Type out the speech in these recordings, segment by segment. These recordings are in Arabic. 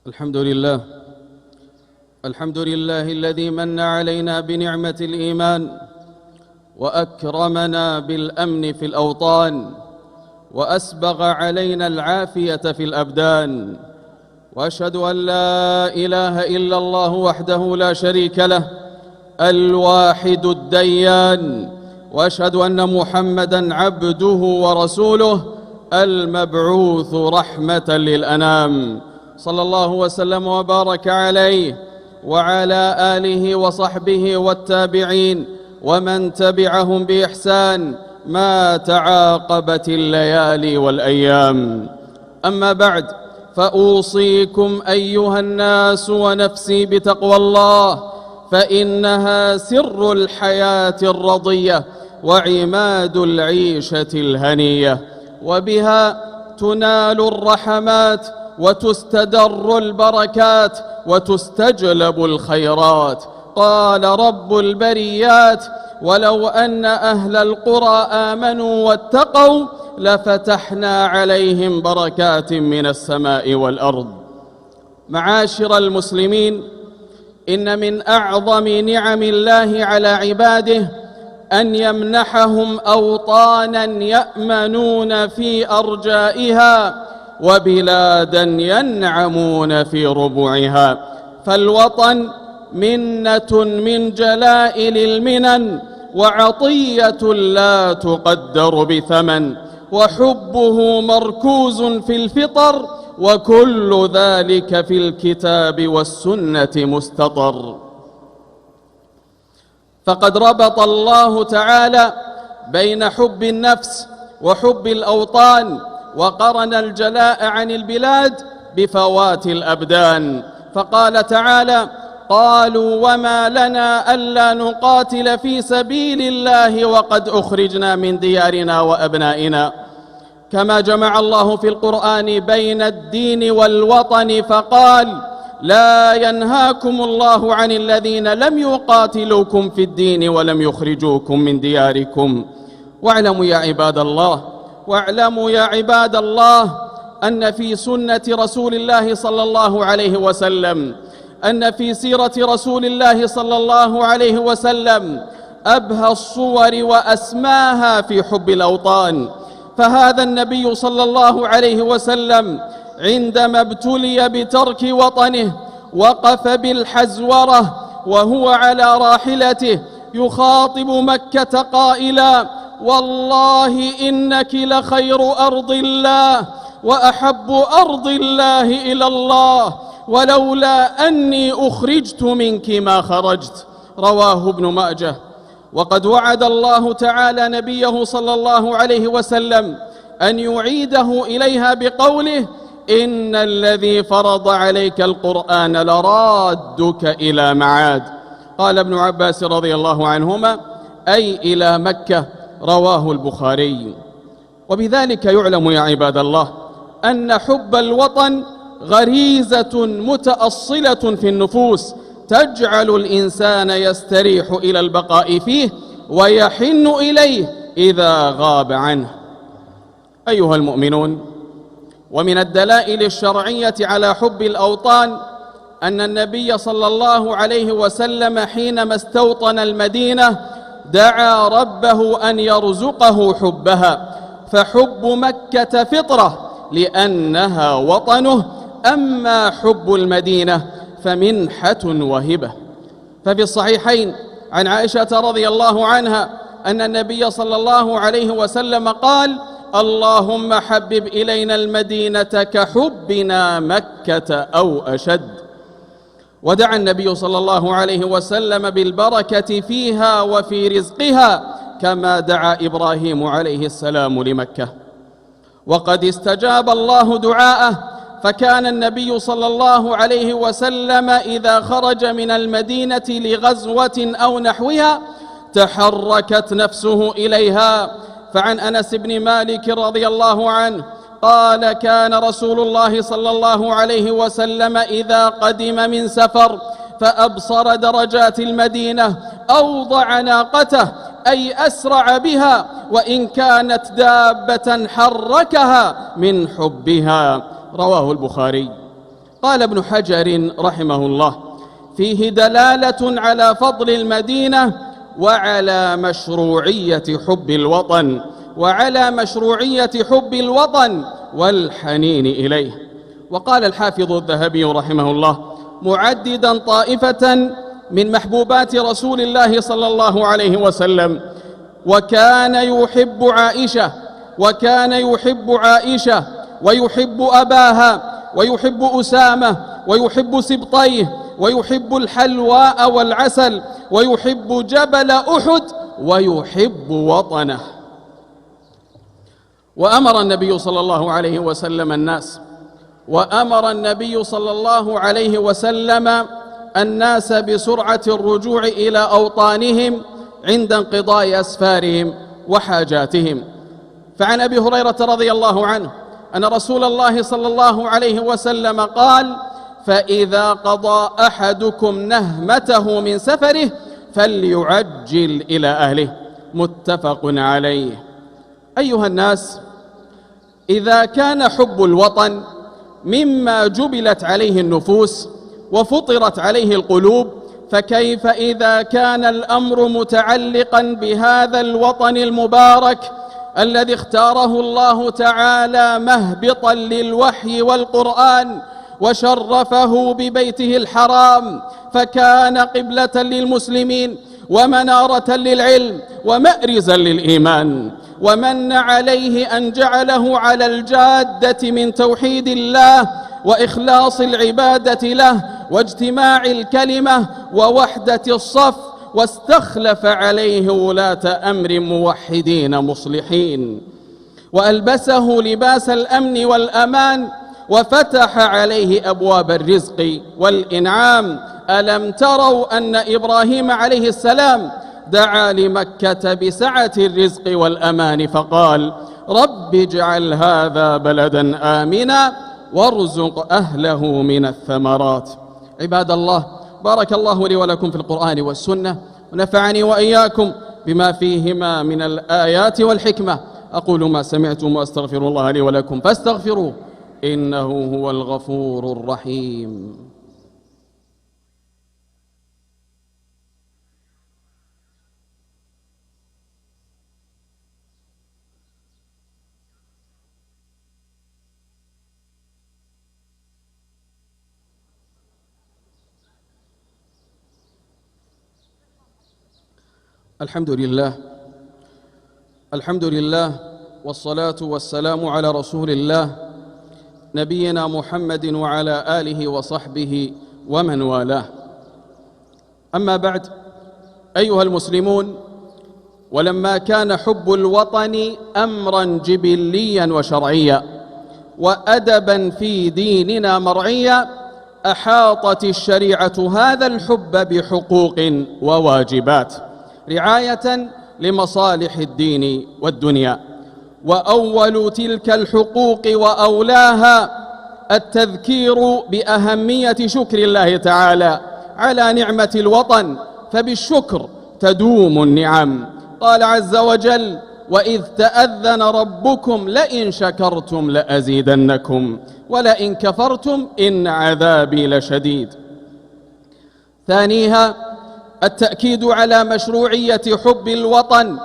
الحمد لله الذي من علينا بنعمة الإيمان وأكرمنا بالأمن في الأوطان وأسبغ علينا العافية في الأبدان، وأشهد أن لا إله إلا الله وحده لا شريك له الواحد الديان، وأشهد أن محمدًا عبده ورسوله المبعوث رحمة للأنام، صلى الله وسلم وبارك عليه وعلى آله وصحبه والتابعين ومن تبعهم بإحسان ما تعاقبت الليالي والأيام. أما بعد، فأوصيكم أيها الناس ونفسي بتقوى الله، فإنها سر الحياة الرضية وعماد العيشة الهنية، وبها تنال الرحمات وتستدر البركات وتستجلب الخيرات. قال رب البريات: ولو أن أهل القرى آمنوا واتقوا لفتحنا عليهم بركات من السماء والأرض. معاشر المسلمين، إن من أعظم نعم الله على عباده أن يمنحهم أوطانا يأمنون في أرجائها وبلادا ينعمون في ربوعها، فالوطن منة من جلائل المنن وعطية لا تقدر بثمن، وحبه مركوز في الفطر، وكل ذلك في الكتاب والسنة مستطر. فقد ربط الله تعالى بين حب النفس وحب الأوطان، وقرن الجلاء عن البلاد بفوات الأبدان، فقال تعالى: قالوا وما لنا ألا نقاتل في سبيل الله وقد أخرجنا من ديارنا وأبنائنا. كما جمع الله في القرآن بين الدين والوطن فقال: لا ينهاكم الله عن الذين لم يقاتلوكم في الدين ولم يخرجوكم من دياركم. واعلموا يا عباد الله أن في سنة رسول الله صلى الله عليه وسلم، أن في سيرة رسول الله صلى الله عليه وسلم أبهى الصور وأسماها في حب الأوطان. فهذا النبي صلى الله عليه وسلم عندما ابتلي بترك وطنه وقف بالحزورة وهو على راحلته يخاطب مكة قائلا: والله إنك لخير أرض الله وأحب أرض الله إلى الله، ولولا أني أخرجت منك ما خرجت. رواه ابن ماجه. وقد وعد الله تعالى نبيه صلى الله عليه وسلم أن يعيده إليها بقوله: إن الذي فرض عليك القرآن لرادك إلى معاد. قال ابن عباس رضي الله عنهما: أي إلى مكة. رواه البخاري. وبذلك يعلم يا عباد الله أن حب الوطن غريزة متأصلة في النفوس تجعل الإنسان يستريح إلى البقاء فيه ويحن إليه إذا غاب عنه. أيها المؤمنون، ومن الدلائل الشرعية على حب الأوطان أن النبي صلى الله عليه وسلم حينما استوطن المدينة دعا ربه أن يرزقه حبها، فحب مكة فطرة لأنها وطنه، أما حب المدينة فمنحة وهبة. ففي الصحيحين عن عائشة رضي الله عنها أن النبي صلى الله عليه وسلم قال: اللهم حبب إلينا المدينة كحبنا مكة أو أشد. ودعا النبي صلى الله عليه وسلم بالبركة فيها وفي رزقها كما دعا إبراهيم عليه السلام لمكة. وقد استجاب الله دعاءه، فكان النبي صلى الله عليه وسلم إذا خرج من المدينة لغزوة أو نحوها تحركت نفسه إليها. فعن أنس بن مالك رضي الله عنه قال: كان رسول الله صلى الله عليه وسلم إذا قدم من سفر فأبصر درجات المدينة أوضع ناقته، أي أسرع بها، وإن كانت دابة حركها من حبها. رواه البخاري. قال ابن حجر رحمه الله: فيه دلالة على فضل المدينة وعلى مشروعية حب الوطن والحنين إليه. وقال الحافظ الذهبي رحمه الله معددا طائفة من محبوبات رسول الله صلى الله عليه وسلم: وكان يحب عائشة ويحب أباها ويحب أسامة ويحب سبطيه ويحب الحلواء والعسل ويحب جبل أحد ويحب وطنه. وأمر النبي صلى الله عليه وسلم الناس بسرعة الرجوع إلى أوطانهم عند انقضاء أسفارهم وحاجاتهم. فعن أبي هريرة رضي الله عنه أن رسول الله صلى الله عليه وسلم قال: فإذا قضى أحدكم نهمته من سفره فليعجل إلى أهله. متفق عليه. أيها الناس، إذا كان حب الوطن مما جبلت عليه النفوس وفطرت عليه القلوب، فكيف إذا كان الأمر متعلقا بهذا الوطن المبارك الذي اختاره الله تعالى مهبطا للوحي والقرآن، وشرفه ببيته الحرام، فكان قبلة للمسلمين ومنارة للعلم ومأرزا للإيمان، ومن عليه أن جعله على الجادة من توحيد الله وإخلاص العبادة له واجتماع الكلمة ووحدة الصف، واستخلف عليه ولاة أمر موحدين مصلحين، وألبسه لباس الأمن والأمان، وفتح عليه أبواب الرزق والإنعام. ألم تروا أن إبراهيم عليه السلام دعا لمكة بسعة الرزق والأمان فقال: رب اجعل هذا بلدا آمنا وارزق أهله من الثمرات. عباد الله، بارك الله لي ولكم في القرآن والسنة، ونفعني وإياكم بما فيهما من الآيات والحكمة. أقول ما سمعتم وأستغفر الله لي ولكم فاستغفروه إنه هو الغفور الرحيم. الحمد لله والصلاة والسلام على رسول الله نبينا محمد وعلى آله وصحبه ومن والاه. أما بعد، أيها المسلمون، ولما كان حب الوطن أمرا جبليا وشرعيا وأدبا في ديننا مرعيا، أحاطت الشريعة هذا الحب بحقوق وواجبات رعاية لمصالح الدين والدنيا. وأول تلك الحقوق وأولاها التذكير بأهمية شكر الله تعالى على نعمة الوطن، فبالشكر تدوم النعم. قال عز وجل: وإذ تأذن ربكم لئن شكرتم لأزيدنكم ولئن كفرتم إن عذابي لشديد. ثانيها التأكيد على مشروعية حب الوطن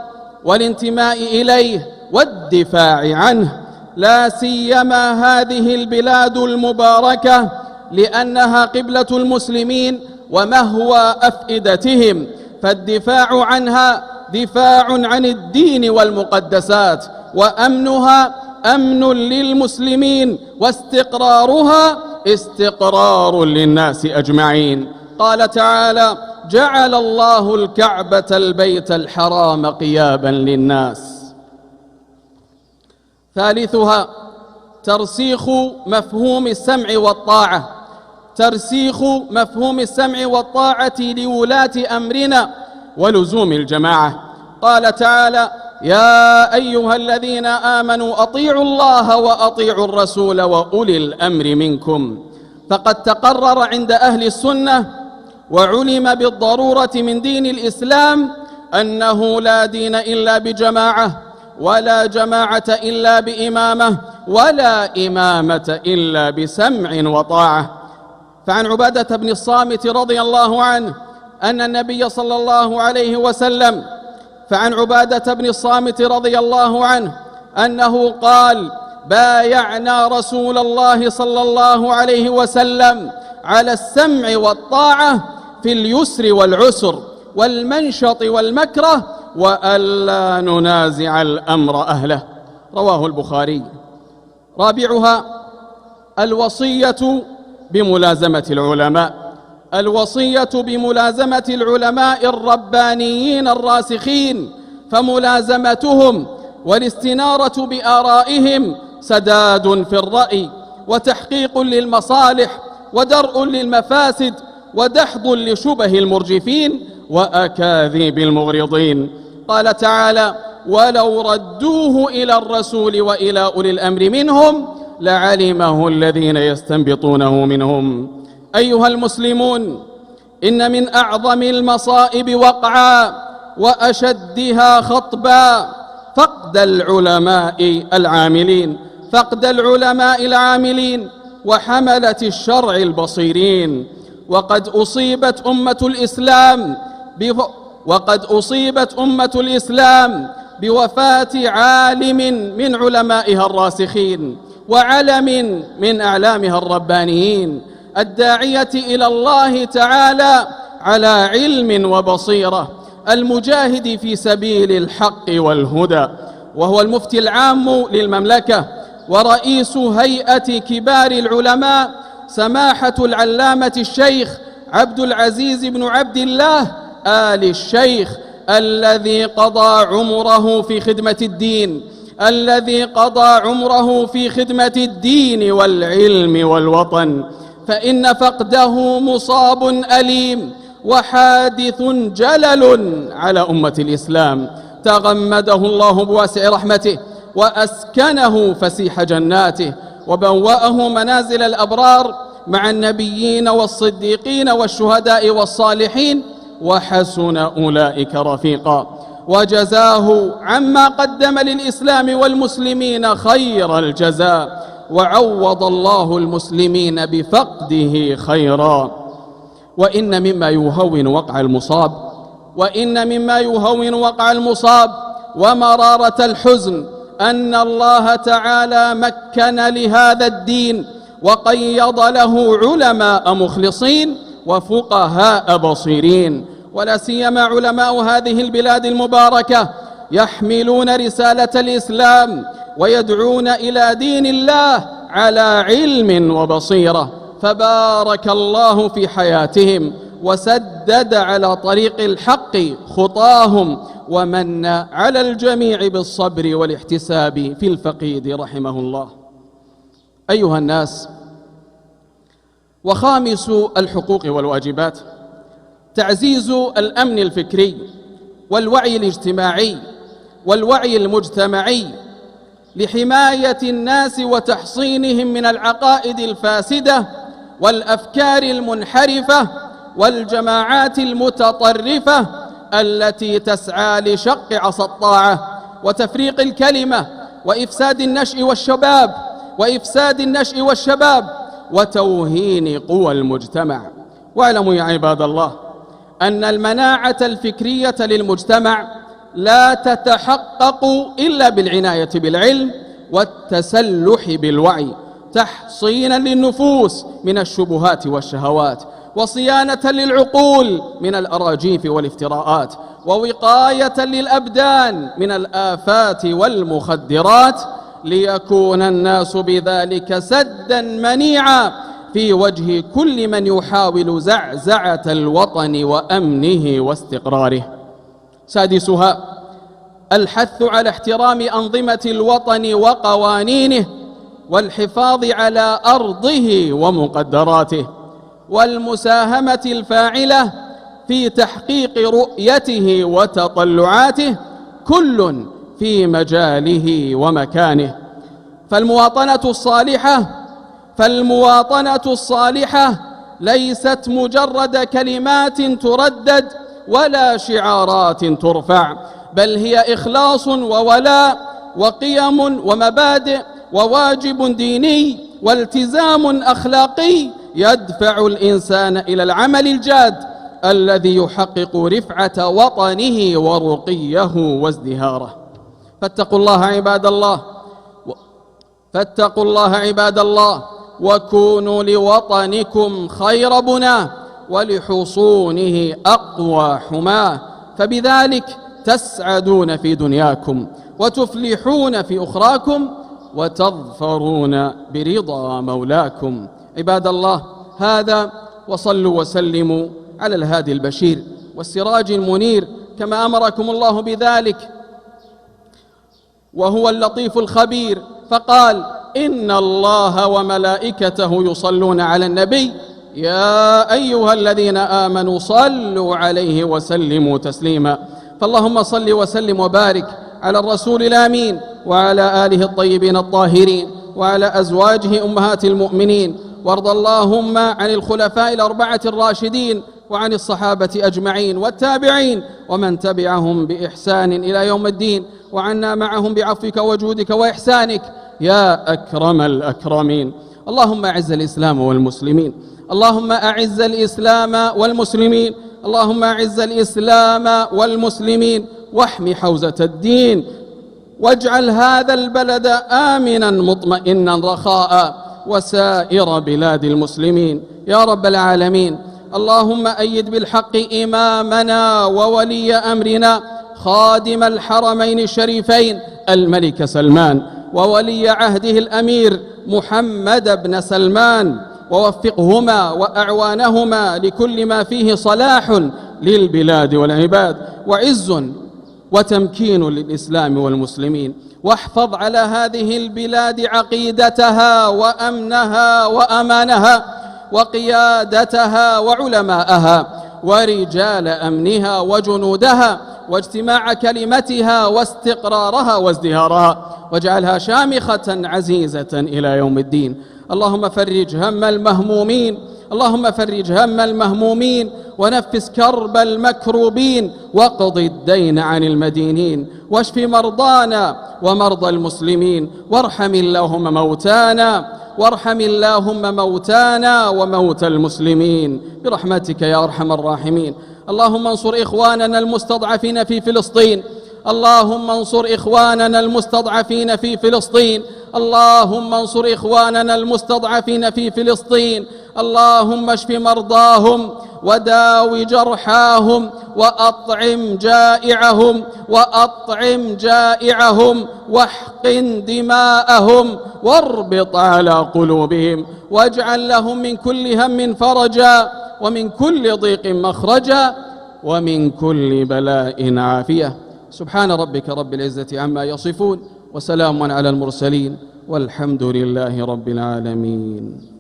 والانتماء إليه والدفاع عنه، لا سيما هذه البلاد المباركة، لأنها قبلة المسلمين ومهوى أفئدتهم، فالدفاع عنها دفاع عن الدين والمقدسات، وأمنها أمن للمسلمين، واستقرارها استقرار للناس أجمعين. قال تعالى: جعل الله الكعبة البيت الحرام قيابا للناس. ثالثها ترسيخ مفهوم السمع والطاعة لولاة أمرنا ولزوم الجماعة. قال تعالى: يا أيها الذين آمنوا أطيعوا الله وأطيعوا الرسول وأولي الأمر منكم. فقد تقرر عند أهل السنة وعلم بالضرورة من دين الإسلام أنه لا دين إلا بجماعة، ولا جماعة إلا بإمامة، ولا إمامة إلا بسمع وطاعة. فعن عبادة بن الصامت رضي الله عنه أن النبي صلى الله عليه وسلم فعن عبادة بن الصامت رضي الله عنه أنه قال: بايعنا رسول الله صلى الله عليه وسلم على السمع والطاعة في اليسر والعسر والمنشط والمكره وألا ننازع الأمر أهله. رواه البخاري. رابعها الوصية بملازمة العلماء. الوصية بملازمة العلماء الربانيين الراسخين، فملازمتهم والاستنارة بآرائهم سداد في الرأي وتحقيق للمصالح ودرء للمفاسد ودحض لشبه المرجفين وأكاذيب المغرضين. قال تعالى: ولو ردوه إلى الرسول وإلى أولي الأمر منهم لعلمه الذين يستنبطونه منهم. أيها المسلمون، إن من أعظم المصائب وقعا وأشدها خطبا فقد العلماء العاملين وحملة الشرع البصيرين. وقد أصيبت أمة الإسلام بوفاة عالم من علمائها الراسخين وعلم من أعلامها الربانيين، الداعية إلى الله تعالى على علم وبصيرة، المجاهد في سبيل الحق والهدى، وهو المفتي العام للمملكة ورئيس هيئة كبار العلماء سماحة العلامة الشيخ عبد العزيز بن عبد الله آل الشيخ، الذي قضى عمره في خدمة الدين والعلم والوطن، فإن فقده مصاب أليم وحادث جلل على أمة الإسلام، تغمده الله بواسع رحمته وأسكنه فسيح جناته وبوأه منازل الأبرار مع النبيين والصديقين والشهداء والصالحين، وحسن أولئك رفيقا، وجزاه عما قدم للإسلام والمسلمين خير الجزاء، وعوض الله المسلمين بفقده خيرا. وإن مما يهون وقع المصاب ومرارة الحزن أن الله تعالى مكن لهذا الدين وقيض له علماء مخلصين وفقهاء بصيرين، ولا سيما علماء هذه البلاد المباركة يحملون رسالة الإسلام ويدعون إلى دين الله على علم وبصيرة، فبارك الله في حياتهم وسدد على طريق الحق خطاهم، ومن على الجميع بالصبر والاحتساب في الفقيد رحمه الله. أيها الناس، وخامس الحقوق والواجبات تعزيز الأمن الفكري والوعي الاجتماعي والوعي المجتمعي لحماية الناس وتحصينهم من العقائد الفاسدة والأفكار المنحرفة والجماعات المتطرفة التي تسعى لشق عصا الطاعة وتفريق الكلمة وإفساد النشء والشباب وتوهين قوى المجتمع. واعلموا يا عباد الله أن المناعة الفكرية للمجتمع لا تتحقق إلا بالعناية بالعلم والتسلح بالوعي، تحصينا للنفوس من الشبهات والشهوات، وصيانة للعقول من الأراجيف والافتراءات، ووقاية للأبدان من الآفات والمخدرات، ليكون الناس بذلك سدا منيعا في وجه كل من يحاول زعزعة الوطن وأمنه واستقراره. سادسها الحث على احترام أنظمة الوطن وقوانينه والحفاظ على أرضه ومقدراته، والمساهمة الفاعلة في تحقيق رؤيته وتطلعاته كل في مجاله ومكانه. فالمواطنة الصالحة ليست مجرد كلمات تردد ولا شعارات ترفع، بل هي إخلاص وولاء وقيم ومبادئ وواجب ديني والتزام أخلاقي يدفع الإنسان إلى العمل الجاد الذي يحقق رفعة وطنه ورقيه وازدهاره. فاتقوا الله عباد الله وكونوا لوطنكم خير بناه ولحصونه أقوى حماه، فبذلك تسعدون في دنياكم وتفلحون في أخراكم وتظفرون برضا مولاكم. عباد الله، هذا وصلوا وسلموا على الهادي البشير والسراج المنير كما أمركم الله بذلك، وهو اللطيف الخبير، فقال: إن الله وملائكته يصلون على النبي يا أيها الذين آمنوا صلوا عليه وسلموا تسليما. فاللهم صل وسلم وبارك على الرسول الأمين وعلى آله الطيبين الطاهرين وعلى أزواجه أمهات المؤمنين، وارض اللهم عن الخلفاء الأربعة الراشدين وعن الصحابة أجمعين والتابعين ومن تبعهم بإحسان إلى يوم الدين، وعنا معهم بعفوك وجودك وإحسانك يا أكرم الأكرمين. اللهم أعز الإسلام والمسلمين، اللهم أعز الإسلام والمسلمين، اللهم أعز الإسلام والمسلمين واحمي حوزة الدين، واجعل هذا البلد آمنا مطمئنا رخاء وسائر بلاد المسلمين يا رب العالمين. اللهم أيد بالحق إمامنا وولي أمرنا خادم الحرمين الشريفين الملك سلمان، وولي عهده الأمير محمد بن سلمان، ووفقهما وأعوانهما لكل ما فيه صلاح للبلاد والعباد وعز وتمكين للإسلام والمسلمين، واحفظ على هذه البلاد عقيدتها وأمنها وأمانها وقيادتها وعلماءها ورجال أمنها وجنودها واجتماع كلمتها واستقرارها وازدهارها، واجعلها شامخة عزيزة إلى يوم الدين. اللهم فرج هم المهمومين، اللهم فرج هم المهمومين ونفس كرب المكروبين واقض الدين عن المدينين، واشف مرضانا ومرضى المسلمين، وارحم اللهم موتانا وموتى المسلمين برحمتك يا أرحم الراحمين. اللهم انصر إخواننا المستضعفين في فلسطين، اللهم انصر إخواننا المستضعفين في فلسطين، اللهم انصر إخواننا المستضعفين في فلسطين، اللهم اشف مرضاهم وداو جرحاهم وأطعم جائعهم واحقن دماءهم واربط على قلوبهم، واجعل لهم من كل هم فرجا ومن كل ضيق مخرجا ومن كل بلاء عافية. سبحان ربك رب العزة عما يصفون وسلام على المرسلين والحمد لله رب العالمين.